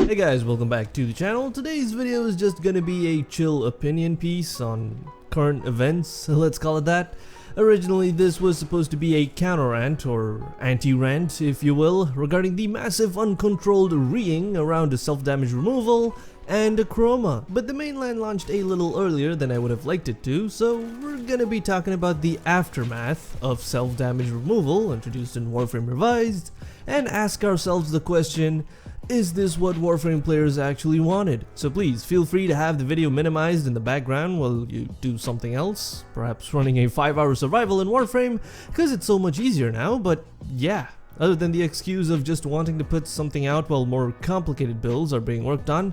Hey guys, welcome back to the channel. Today's video is just gonna be a chill opinion piece on current events, let's call it that. Originally this was supposed to be a counter-rant, or anti-rant if you will, regarding the massive uncontrolled reeing around the self-damage removal and a chroma. But the mainline launched a little earlier than I would have liked it to, so we're gonna be talking about the aftermath of self-damage removal introduced in Warframe Revised, and ask ourselves the question, is this what Warframe players actually wanted? So please feel free to have the video minimized in the background while you do something else, perhaps running a 5-hour survival in Warframe, because it's so much easier now. But yeah, other than the excuse of just wanting to put something out while more complicated builds are being worked on,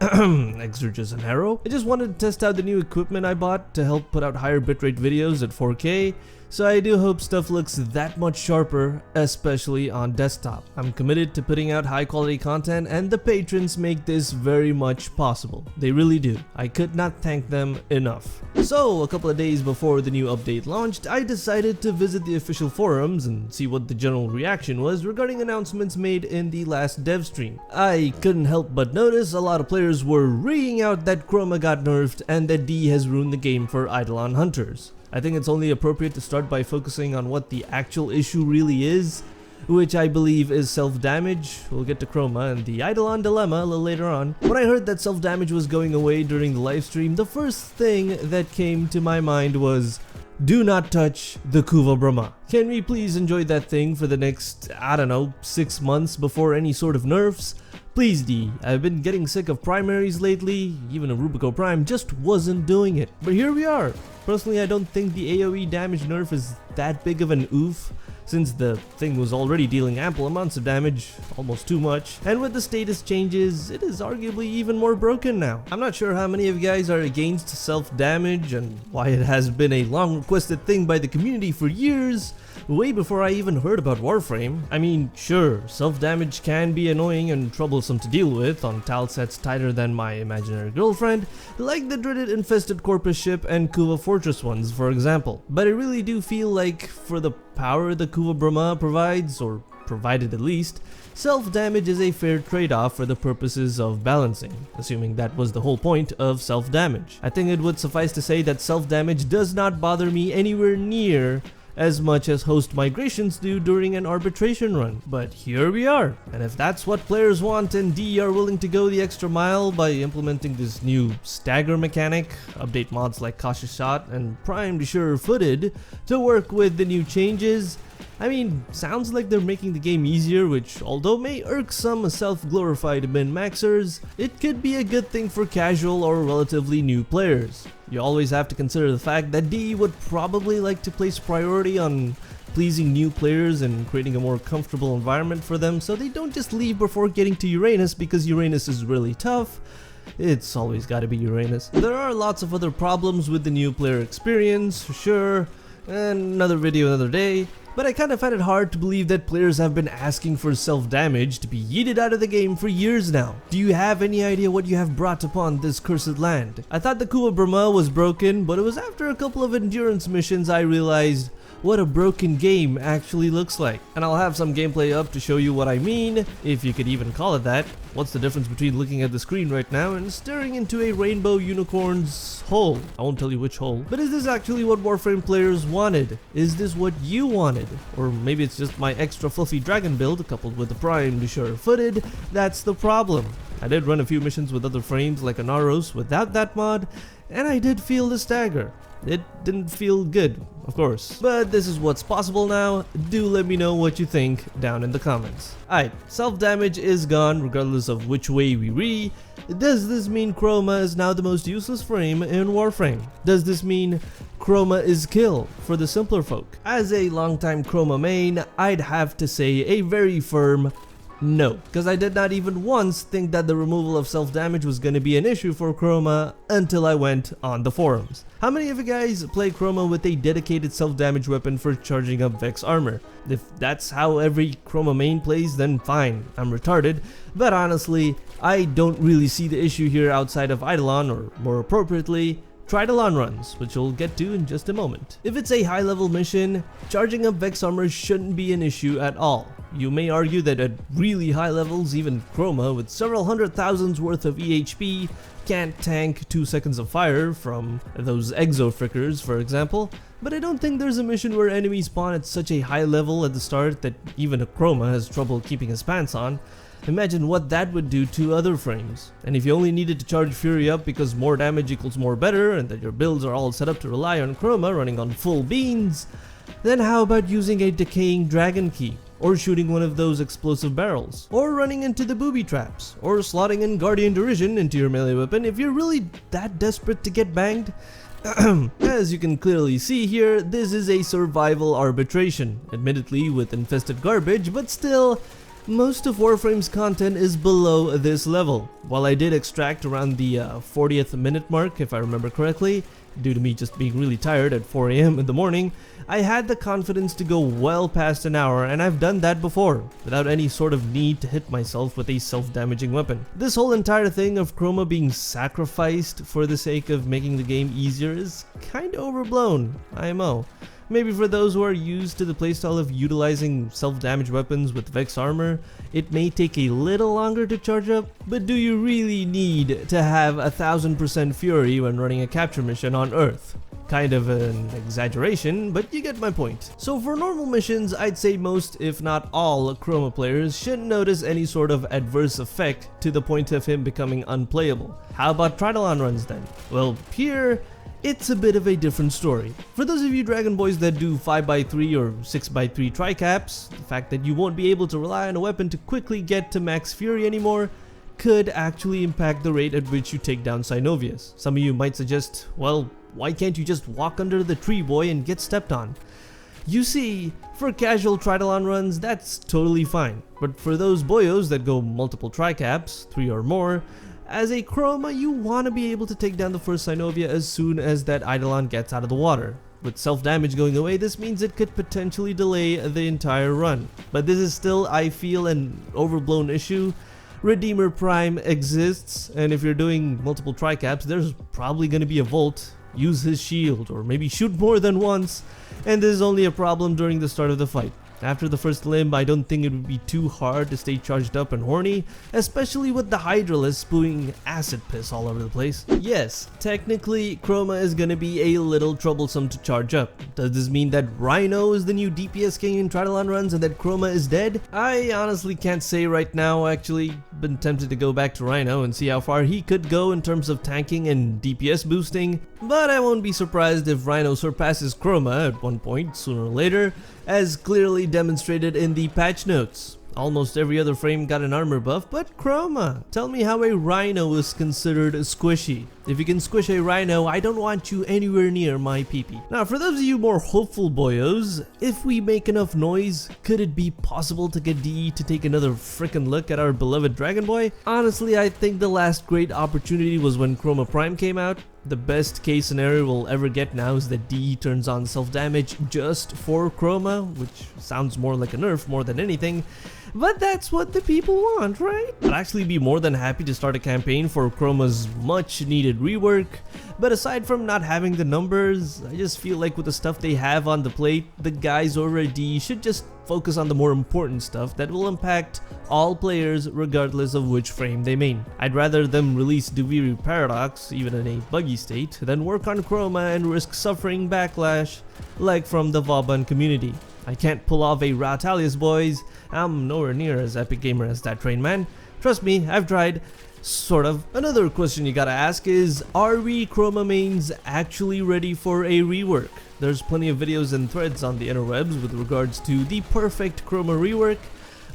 Exurges and Harrow, I just wanted to test out the new equipment I bought to help put out higher bitrate videos at 4K, so I do hope stuff looks that much sharper, especially on desktop. I'm committed to putting out high quality content, and the patrons make this very much possible. They really do. I could not thank them enough. So a couple of days before the new update launched, I decided to visit the official forums and see what the general reaction was regarding announcements made in the last dev stream. I couldn't help but notice a lot of players were reeing out that Chroma got nerfed and that D has ruined the game for Eidolon hunters. I think it's only appropriate to start by focusing on what the actual issue really is, which I believe is self-damage. We'll get to Chroma and the Eidolon dilemma a little later on. When I heard that self-damage was going away during the livestream, the first thing that came to my mind was, do not touch the Kuva Brahma. Can we please enjoy that thing for the next, I don't know, 6 months before any sort of nerfs? Please D, I've been getting sick of primaries lately, even a Rubico Prime just wasn't doing it. But here we are. Personally, I don't think the AoE damage nerf is that big of an oof, since the thing was already dealing ample amounts of damage, almost too much, and with the status changes, it is arguably even more broken now. I'm not sure how many of you guys are against self-damage and why it has been a long requested thing by the community for years, way before I even heard about Warframe. I mean, sure, self-damage can be annoying and troublesome to deal with on tile sets tighter than my imaginary girlfriend, like the dreaded Infested Corpus ship and Kuva Fortress ones, for example. But I really do feel like, for the power the Kuva Brahma provides, or provided at least, self-damage is a fair trade-off for the purposes of balancing, assuming that was the whole point of self-damage. I think it would suffice to say that self-damage does not bother me anywhere near as much as host migrations do during an arbitration run. But here we are, and if that's what players want and D are willing to go the extra mile by implementing this new stagger mechanic, update mods like Cautious Shot and Primed Sure-Footed to work with the new changes, I mean, sounds like they're making the game easier, which, although may irk some self-glorified min-maxers, it could be a good thing for casual or relatively new players. You always have to consider the fact that D would probably like to place priority on pleasing new players and creating a more comfortable environment for them, so they don't just leave before getting to Uranus because Uranus is really tough. It's always gotta be Uranus. There are lots of other problems with the new player experience, for sure, and another video another day. But I kind of find it hard to believe that players have been asking for self-damage to be yeeted out of the game for years now. Do you have any idea what you have brought upon this cursed land? I thought the Kuva Brahma was broken, but it was after a couple of endurance missions I realized what a broken game actually looks like. And I'll have some gameplay up to show you what I mean, if you could even call it that. What's the difference between looking at the screen right now and staring into a rainbow unicorn's hole? I won't tell you which hole. But is this actually what Warframe players wanted? Is this what you wanted? Or maybe it's just my extra fluffy dragon build coupled with the Primed Sure-Footed that's the problem. I did run a few missions with other frames like Anaros without that mod, and I did feel the stagger. It didn't feel good, of course. But this is what's possible now. Do let me know what you think down in the comments. Alright, self-damage is gone regardless of which way we re. Does this mean Chroma is now the most useless frame in Warframe? Does this mean Chroma is kill for the simpler folk? As a longtime Chroma main, I'd have to say a very firm no, because I did not even once think that the removal of self-damage was going to be an issue for Chroma until I went on the forums. How many of you guys play Chroma with a dedicated self-damage weapon for charging up Vex armor? If that's how every Chroma main plays, then fine, I'm retarded, but honestly, I don't really see the issue here outside of Eidolon, or more appropriately, Eidolon runs, which we'll get to in just a moment. If it's a high level mission, charging up Vex armor shouldn't be an issue at all. You may argue that at really high levels, even Chroma with several hundred thousands worth of EHP can't tank 2 seconds of fire from those exo frickers, for example, but I don't think there's a mission where enemies spawn at such a high level at the start that even a Chroma has trouble keeping his pants on. Imagine what that would do to other frames. And if you only needed to charge Fury up because more damage equals more better and that your builds are all set up to rely on Chroma running on full beans, then how about using a decaying dragon key? Or shooting one of those explosive barrels, or running into the booby traps, or slotting in Guardian Derision into your melee weapon if you're really that desperate to get banged. As you can clearly see here, this is a survival arbitration, admittedly with infested garbage, but still, most of Warframe's content is below this level. While I did extract around the 40th minute mark, if I remember correctly, due to me just being really tired at 4 AM in the morning, I had the confidence to go well past an hour, and I've done that before, without any sort of need to hit myself with a self-damaging weapon. This whole entire thing of Chroma being sacrificed for the sake of making the game easier is kinda overblown, IMO. Maybe for those who are used to the playstyle of utilizing self-damage weapons with Vex armor, it may take a little longer to charge up, but do you really need to have 1000% Fury when running a capture mission on Earth? Kind of an exaggeration, but you get my point. So for normal missions, I'd say most, if not all, Chroma players shouldn't notice any sort of adverse effect to the point of him becoming unplayable. How about Eidolon runs then? Well, here, it's a bit of a different story. For those of you Dragon Boys that do 5x3 or 6x3 tricaps, the fact that you won't be able to rely on a weapon to quickly get to max Fury anymore could actually impact the rate at which you take down Synovias. Some of you might suggest, well, why can't you just walk under the tree, boy, and get stepped on? You see, for casual Eidolon runs, that's totally fine. But for those boyos that go multiple tricaps, 3 or more, as a Chroma, you want to be able to take down the first Synovia as soon as that Eidolon gets out of the water. With self-damage going away, this means it could potentially delay the entire run. But this is still, I feel, an overblown issue. Redeemer Prime exists, and if you're doing multiple tricaps, there's probably going to be a Volt. Use his shield, or maybe shoot more than once, and this is only a problem during the start of the fight. After the first limb, I don't think it would be too hard to stay charged up and horny, especially with the Hydralisk spewing acid piss all over the place. Yes, technically, Chroma is gonna be a little troublesome to charge up. Does this mean that Rhino is the new DPS king in Eidolon runs and that Chroma is dead? I honestly can't say right now. Actually, been tempted to go back to Rhino and see how far he could go in terms of tanking and DPS boosting, but I won't be surprised if Rhino surpasses Chroma at one point sooner or later, as clearly demonstrated in the patch notes. Almost every other frame got an armor buff, but Chroma, tell me how a Rhino is considered squishy. If you can squish a Rhino, I don't want you anywhere near my peepee. Now, for those of you more hopeful boyos, if we make enough noise, could it be possible to get DE to take another frickin' look at our beloved Dragon Boy? Honestly, I think the last great opportunity was when Chroma Prime came out. The best case scenario we'll ever get now is that DE turns on self-damage just for Chroma, which sounds more like a nerf more than anything, but that's what the people want, right? I'd actually be more than happy to start a campaign for Chroma's much needed rework, but aside from not having the numbers, I just feel like with the stuff they have on the plate, the guys over at DE should just focus on the more important stuff that will impact all players regardless of which frame they main. I'd rather them release Duviri Paradox, even in a buggy state, than work on Chroma and risk suffering backlash like from the Vauban community. I can't pull off a Rautalius, boys. I'm nowhere near as epic gamer as that train man. Trust me, I've tried. Sort of. Another question you gotta ask is, are we Chroma mains actually ready for a rework? There's plenty of videos and threads on the interwebs with regards to the perfect Chroma rework,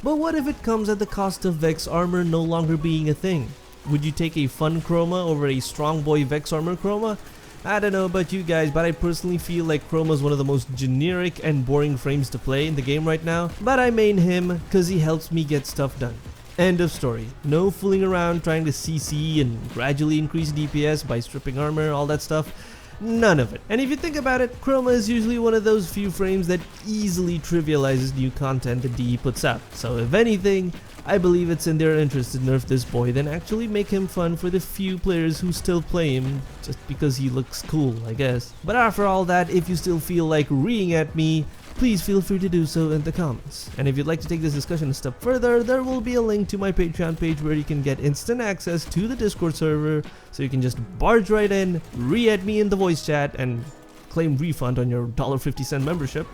but what if it comes at the cost of Vex armor no longer being a thing? Would you take a fun Chroma over a strong boy Vex armor Chroma? I don't know about you guys, but I personally feel like Chroma is one of the most generic and boring frames to play in the game right now, but I main him cause he helps me get stuff done. End of story. No fooling around trying to CC and gradually increase DPS by stripping armor, all that stuff. None of it. And if you think about it, Chroma is usually one of those few frames that easily trivializes new content that DE puts out. So if anything, I believe it's in their interest to nerf this boy, then actually make him fun for the few players who still play him just because he looks cool, I guess. But after all that, if you still feel like reeing at me, please feel free to do so in the comments. And if you'd like to take this discussion a step further, there will be a link to my Patreon page where you can get instant access to the Discord server, so you can just barge right in, ree at me in the voice chat, and claim refund on your $1.50 membership.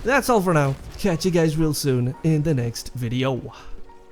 That's all for now. Catch you guys real soon in the next video.